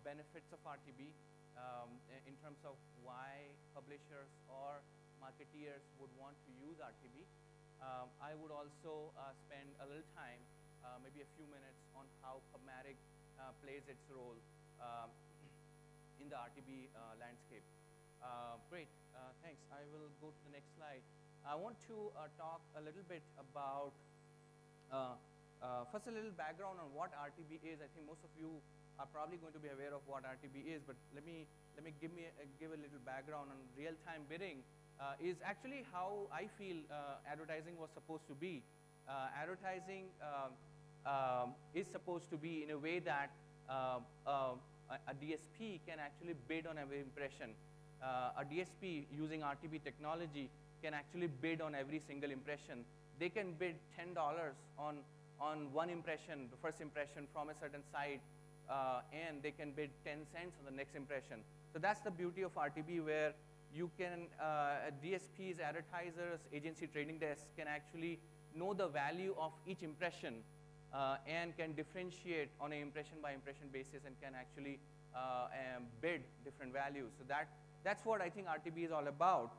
benefits of RTB in terms of why publishers or marketeers would want to use RTB. I would also spend a little time, maybe a few minutes, on how PubMatic plays its role in the RTB landscape. Great, thanks. I will go to the next slide. I want to talk a little bit about, first a little background on what RTB is. I think most of you are probably going to be aware of what RTB is, but let me give a little background on real-time bidding. Is actually how I feel advertising was supposed to be. Advertising is supposed to be in a way that a DSP can actually bid on every impression. A DSP using RTB technology can actually bid on every single impression. They can bid $10 on one impression, the first impression from a certain site, and they can bid 10 cents on the next impression. So that's the beauty of RTB, where you can, DSPs, advertisers, agency trading desks can actually know the value of each impression and can differentiate on an impression by impression basis and can actually bid different values. So that's what I think RTB is all about,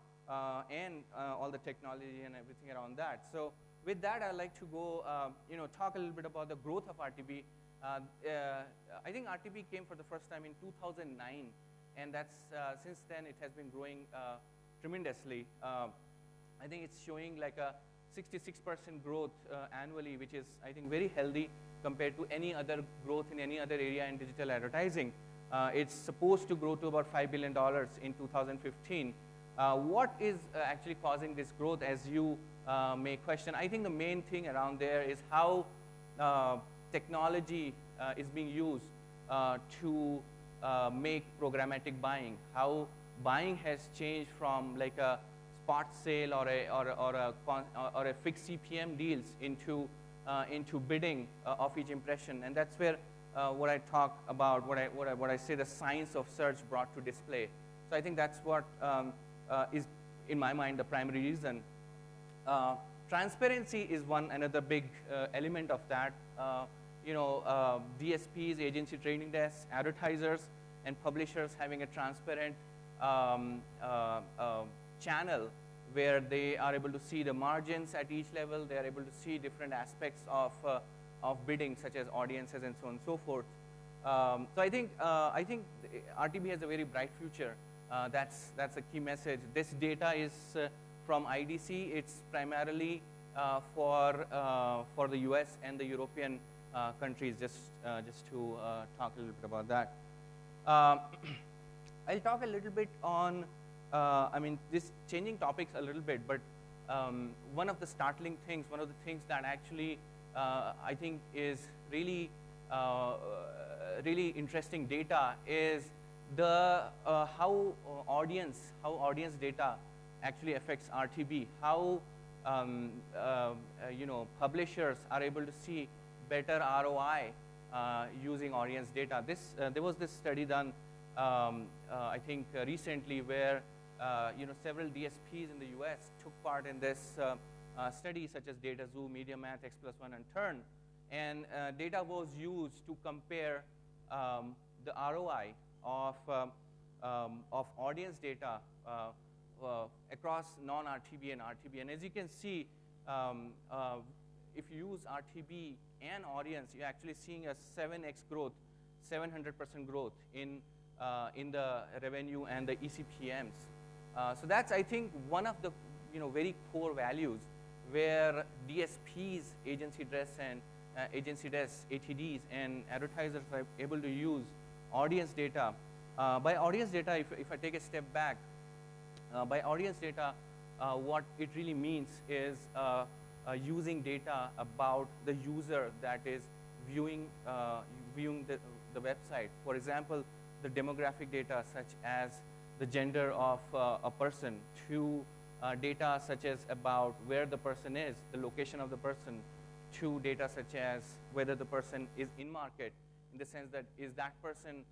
and all the technology and everything around that. So with that, I'd like to go, talk a little bit about the growth of RTB. I think RTB came for the first time in 2009, and that's since then it has been growing tremendously. I think it's showing like a 66% growth annually, which is, I think, very healthy compared to any other growth in any other area in digital advertising. It's supposed to grow to about $5 billion in 2015. What is actually causing this growth, as you may question? I think the main thing around there is how technology is being used to make programmatic buying. How buying has changed from like a spot sale or a fixed CPM deals into bidding of each impression, and that's where what I talk about, what I say the science of search brought to display. So I think that's what is, in my mind, the primary reason. Transparency is another big element of that. DSPs, agency trading desks, advertisers, and publishers having a transparent channel where they are able to see the margins at each level. They are able to see different aspects of bidding, such as audiences and so on and so forth. So I think RTB has a very bright future. That's a key message. This data is from IDC. It's primarily for the US and the European countries, just to talk a little bit about that. I'll talk a little bit on, this changing topics a little bit, but one of the startling things, one of the things that actually I think is really, really interesting data is the how audience data actually affects RTB. How publishers are able to see better ROI using audience data. There was this study done, I think recently, where several DSPs in the US took part in this study, such as DataZoo, MediaMath, X+1, and Turn, and data was used to compare the ROI of audience data across non-RTB and RTB. And as you can see, if you use RTB and audience, you're actually seeing a 7x growth, 700% growth in the revenue and the ECPMs. So that's, I think, one of the very core values where DSPs, agency desks, ATDs, and advertisers are able to use audience data. By audience data, if I take a step back, by audience data, what it really means is using data about the user that is viewing the website. For example, the demographic data, such as the gender of a person, to data such as about where the person is, the location of the person, to data such as whether the person is in market, in the sense that is that person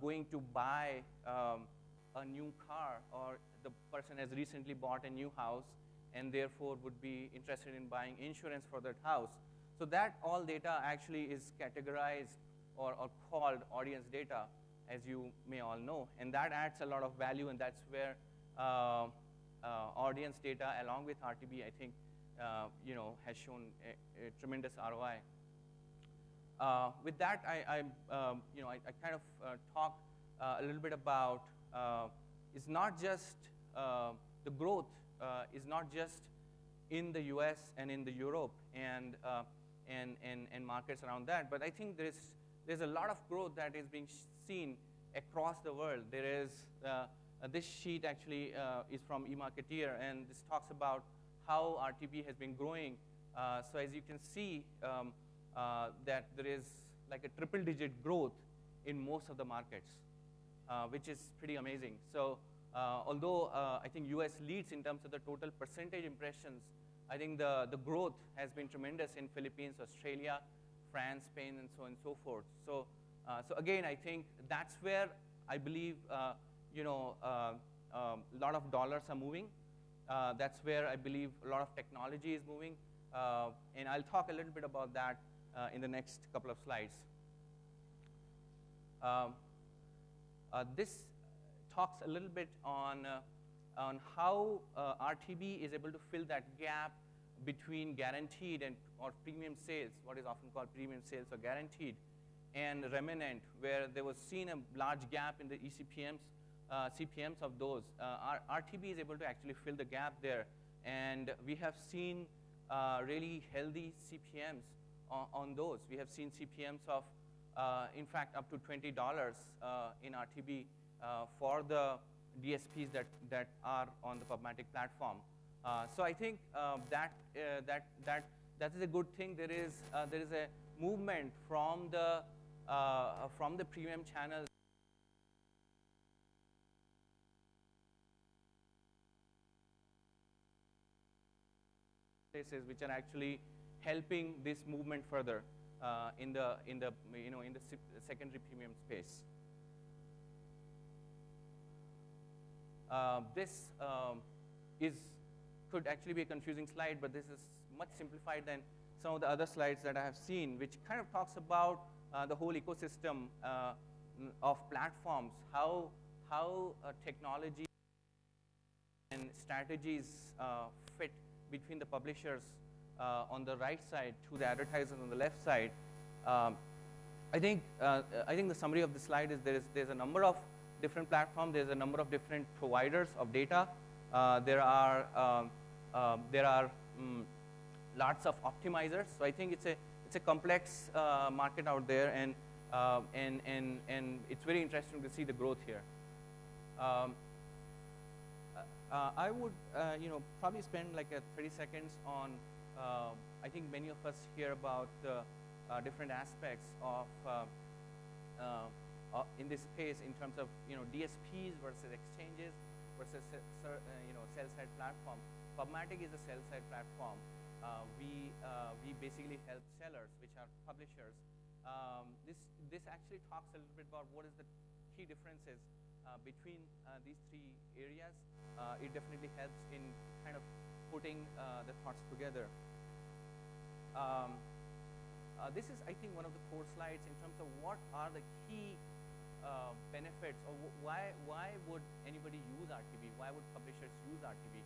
going to buy a new car, or the person has recently bought a new house and therefore would be interested in buying insurance for that house. So that all data actually is categorized or called audience data. as you may all know, and that adds a lot of value, and that's where audience data along with RTB, I think, has shown a tremendous ROI. With that, I kind of talk a little bit about it's not just the growth is not just in the US and in the Europe and markets around that, but I think there's a lot of growth that is being seen across the world. There is this sheet actually is from eMarketeer, and this talks about how RTB has been growing. So as you can see, that there is like a triple-digit growth in most of the markets, which is pretty amazing. So although I think US leads in terms of the total percentage impressions, I think the growth has been tremendous in Philippines, Australia, France, Spain, and so on and so forth. So, so again, I think that's where I believe a lot of dollars are moving. That's where I believe a lot of technology is moving, and I'll talk a little bit about that in the next couple of slides. This talks a little bit on how RTB is able to fill that gap between guaranteed or premium sales, what is often called premium sales or guaranteed, and remnant, where there was seen a large gap in the ECPMs, CPMs of those. RTB is able to actually fill the gap there, and we have seen really healthy CPMs on those. We have seen CPMs of, in fact, up to $20 in RTB for the DSPs that are on the PubMatic platform. So I think that is a good thing. There is a movement from the premium channels places which are actually helping this movement further in the secondary premium space. This could actually be a confusing slide, but this is much simplified than some of the other slides that I have seen, which kind of talks about the whole ecosystem of platforms, how technology and strategies fit between the publishers on the right side to the advertisers on the left side. I think the summary of the slide is there's a number of different platforms. There's a number of different providers of data. There are lots of optimizers. So I think it's a complex market out there, and it's very interesting to see the growth here. I would probably spend like 30 seconds on. I think many of us hear about different aspects of in this space in terms of DSPs versus exchanges versus sell-side platform. PubMatic is a sell-side platform. We basically help sellers, which are publishers. This actually talks a little bit about what is the key differences between these three areas. It definitely helps in kind of putting the thoughts together. This is, I think, one of the core slides in terms of what are the key benefits, or why would anybody use RTB? Why would publishers use RTB?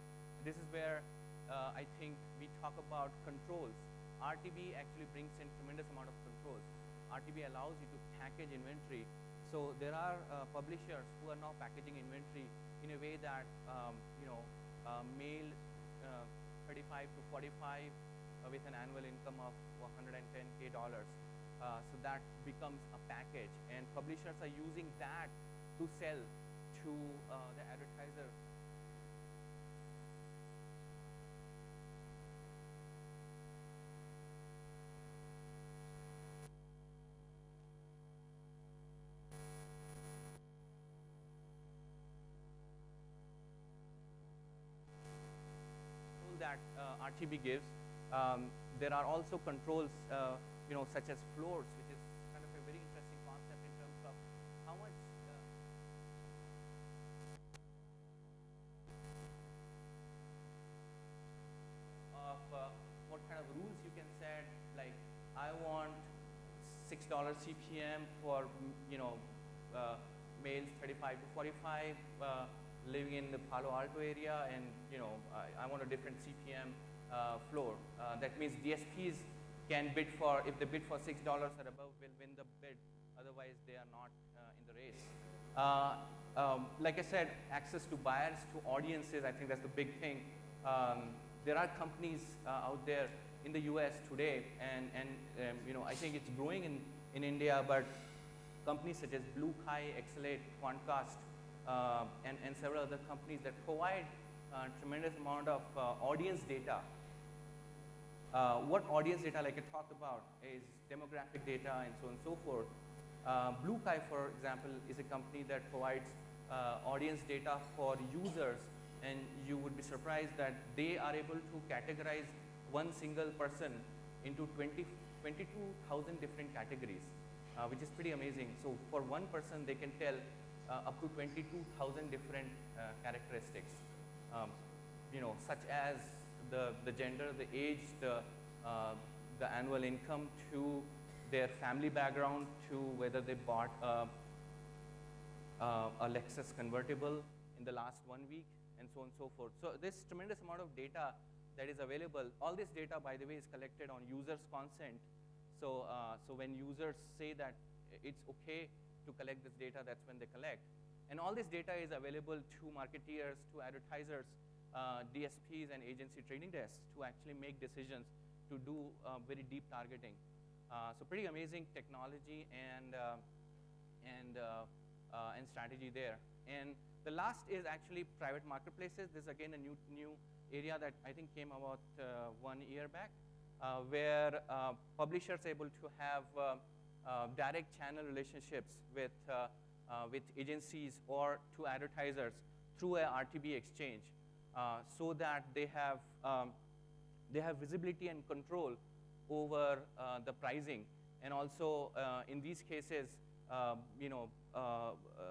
This is where I think we talk about controls. RTB actually brings in tremendous amount of controls. RTB allows you to package inventory. So there are publishers who are now packaging inventory in a way that mail 35 to 45 with an annual income of $110K. So that becomes a package, and publishers are using that to sell to the advertiser. That RTB gives. There are also controls, such as floors, which is kind of a very interesting concept in terms of how much what kind of rules you can set. Like, I want $6 CPM for males 35 to 45, living in the Palo Alto area, and I want a different CPM floor. That means DSPs can bid for, if they bid for $6 or above, will win the bid. Otherwise, they are not in the race. Like I said, access to buyers, to audiences, I think that's the big thing. There are companies out there in the US today, and I think it's growing in India, but companies such as Blue Kai, Excelate, Quantcast, and several other companies that provide tremendous amount of audience data. What audience data, like I talked about, is demographic data and so on and so forth. Blue Kai, for example, is a company that provides audience data for users, and you would be surprised that they are able to categorize one single person into 22,000 different categories, which is pretty amazing. So for one person, they can tell up to 22,000 different characteristics, such as the gender, the age, the annual income, to their family background, to whether they bought a Lexus convertible in the last 1 week, and so on and so forth. So this tremendous amount of data that is available. All this data, by the way, is collected on users' consent. So when users say that it's okay to collect this data, that's when they collect. And all this data is available to marketeers, to advertisers, DSPs, and agency trading desks to actually make decisions to do very deep targeting. So pretty amazing technology and strategy there. And the last is actually private marketplaces. This is again a new area that I think came about 1 year back, where publishers are able to have direct channel relationships with agencies or to advertisers through a RTB exchange, so that they have visibility and control over the pricing. And also in these cases,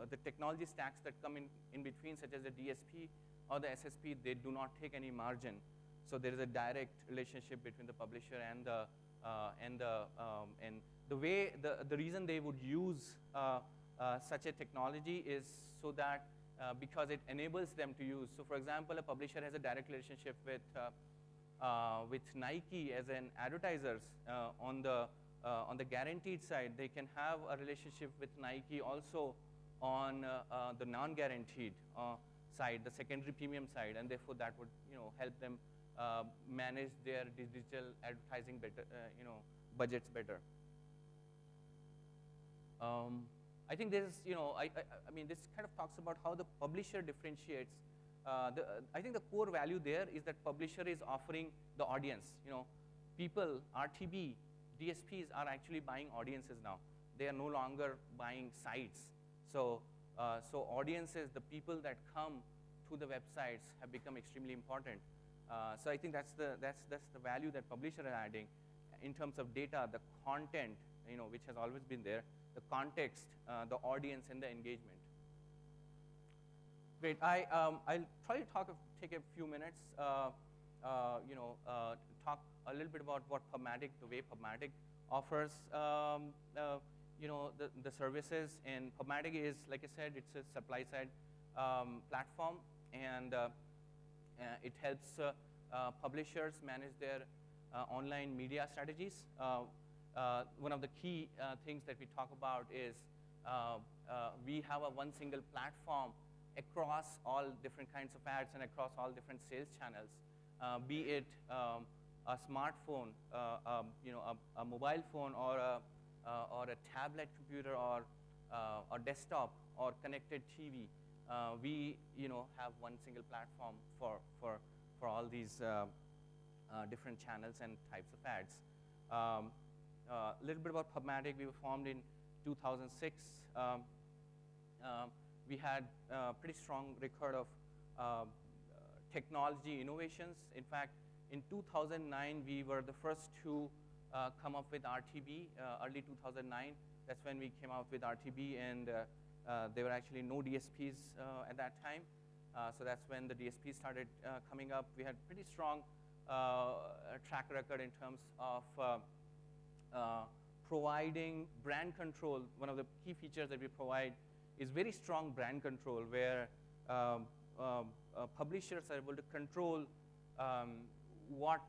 the technology stacks that come in between, such as the DSP or the SSP, they do not take any margin. So there is a direct relationship between the publisher and the reason they would use such a technology is so that because it enables them to use. So for example, a publisher has a direct relationship with Nike as an advertisers on the guaranteed side. They can have a relationship with Nike also on the non-guaranteed side, the secondary premium side, and therefore that would help them manage their digital advertising better, budgets better. I think this is, I mean, this kind of talks about how the publisher differentiates. I think the core value there is that publisher is offering the audience. People, RTB, DSPs are actually buying audiences now. They are no longer buying sites. So audiences, the people that come to the websites, have become extremely important. So I think that's the value that publishers are adding in terms of data, the content, which has always been there, the context, the audience, and the engagement. Great. I'll try to take a few minutes, talk a little bit about what PubMatic, the way PubMatic offers, the services. And PubMatic is, like I said, it's a supply-side platform, and it helps publishers manage their online media strategies. One of the key things that we talk about is we have a one single platform across all different kinds of ads and across all different sales channels, be it a smartphone, a mobile phone, or a tablet computer, or a desktop, or connected TV. We have one single platform for all these different channels and types of ads. A little bit about PubMatic. We were formed in 2006. We had a pretty strong record of technology innovations. In fact, in 2009, we were the first to come up with RTB, early 2009. That's when we came out with RTB, and there were actually no DSPs at that time. So that's when the DSPs started coming up. We had pretty strong track record in terms of providing brand control. One of the key features that we provide is very strong brand control, where publishers are able to control what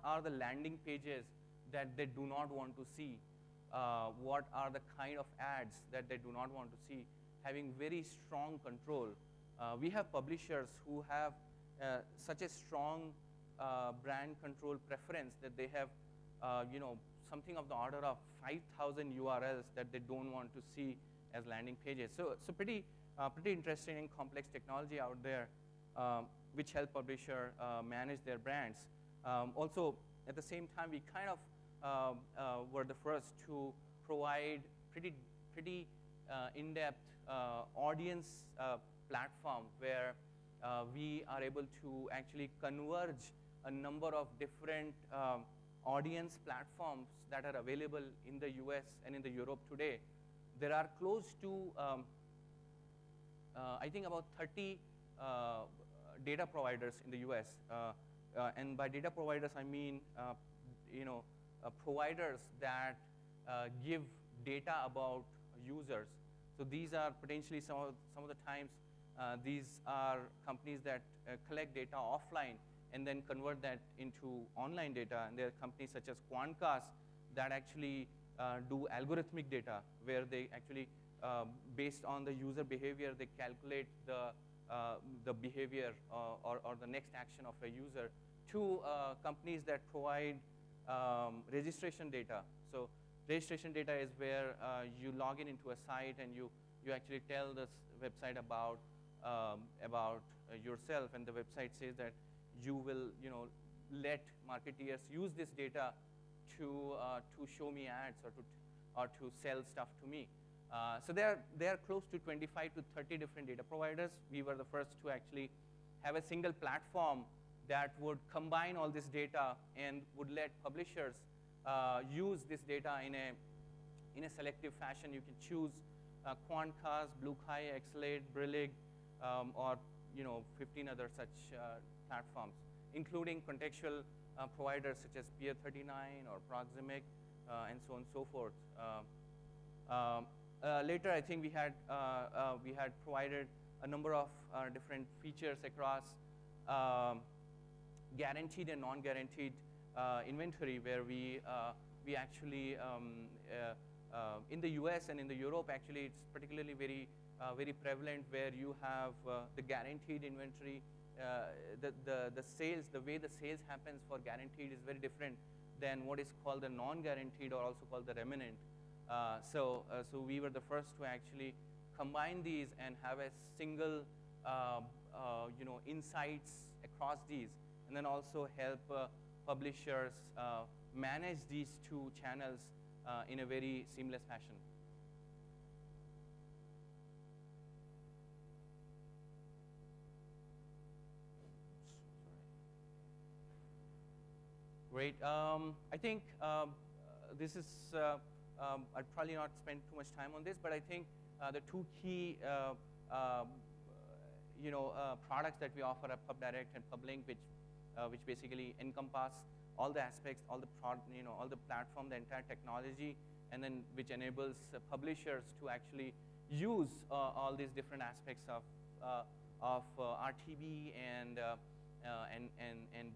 are the landing pages that they do not want to see, what are the kind of ads that they do not want to see, having very strong control. We have publishers who have such a strong brand control preference that they have, something of the order of 5,000 URLs that they don't want to see as landing pages. So pretty interesting and complex technology out there, which help publisher manage their brands. Also, at the same time, we kind of were the first to provide pretty in-depth audience platform, where we are able to actually converge a number of different audience platforms that are available in the US and in the Europe today. There are close to, I think about 30 data providers in the US. And by data providers, I mean, providers that give data about users. So these are potentially some of the times, these are companies that collect data offline and then convert that into online data. And there are companies such as Quantcast that actually do algorithmic data, where they actually, based on the user behavior, they calculate the behavior or the next action of a user, to companies that provide registration data. So registration data is where you log in into a site and you actually tell this website about yourself, and the website says that you will let marketeers use this data to show me ads or to sell stuff to me. So there are close to 25 to 30 different data providers. We were the first to actually have a single platform that would combine all this data and would let publishers use this data in a selective fashion. You can choose Quantcast, BlueKai, Xlate, Brillig, or 15 other such platforms, including contextual providers such as Peer 39 or Proximic, and so on and so forth. Later, I think we had provided a number of different features across guaranteed and non-guaranteed inventory, where we actually in the US and in the Europe, actually it's particularly very prevalent, where you have the guaranteed inventory. The sales, the way the sales happens for guaranteed is very different than what is called the non-guaranteed, or also called the remnant. So we were the first to actually combine these and have a single insights across these, and then also help publishers manage these two channels in a very seamless fashion. Great. I think this is, I'll probably not spend too much time on this, but I think the two key products that we offer are PubDirect and PubLink, which basically encompass all the aspects, all the all the platform, the entire technology, and then which enables publishers to actually use all these different aspects of RTB and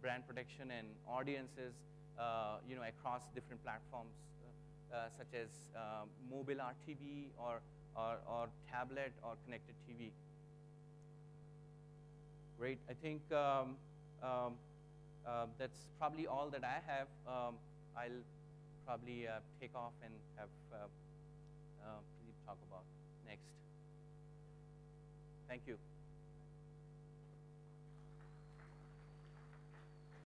brand protection and audiences, across different platforms, such as mobile RTB or tablet or connected TV. Great. I think that's probably all that I have. I'll probably take off and have Pradeep talk about next. Thank you.